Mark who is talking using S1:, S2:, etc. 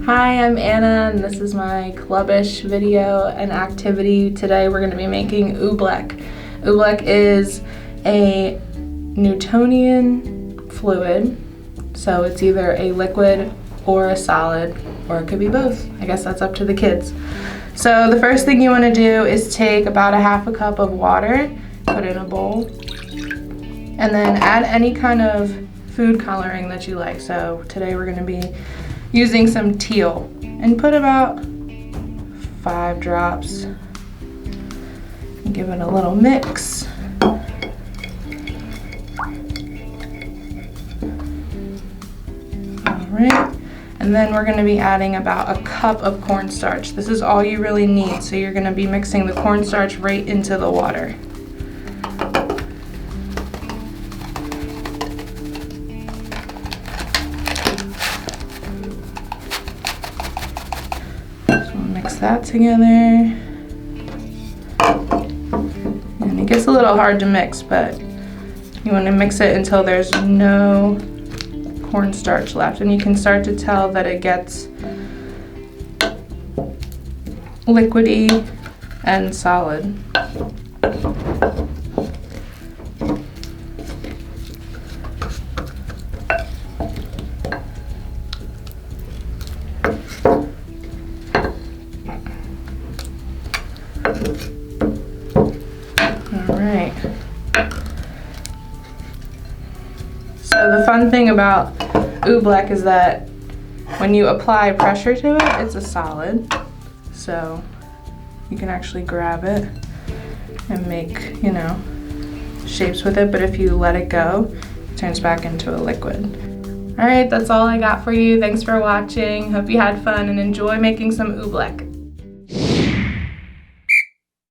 S1: Hi, I'm Anna, and this is my clubbish video and activity. Today we're going to be making oobleck. Oobleck is a Newtonian fluid, so it's either a liquid or a solid, or it could be both. I guess that's up to the kids. So the first thing you want to do is take about a half a cup of water, put in a bowl, and then add any kind of food coloring that you like. So today we're going to be using some teal, and put about 5 drops and give it a little mix. Alright, and then we're going to be adding about a cup of cornstarch. This is all you really need, so you're going to be mixing the cornstarch right into the water. Mix that together. And it gets a little hard to mix, but you want to mix it until there's no cornstarch left, and you can start to tell that it gets liquidy and solid. Alright. So the fun thing about oobleck is that when you apply pressure to it, it's a solid. So you can actually grab it and make, shapes with it, but if you let it go, it turns back into a liquid. Alright, that's all I got for you. Thanks for watching. Hope you had fun and enjoy making some oobleck.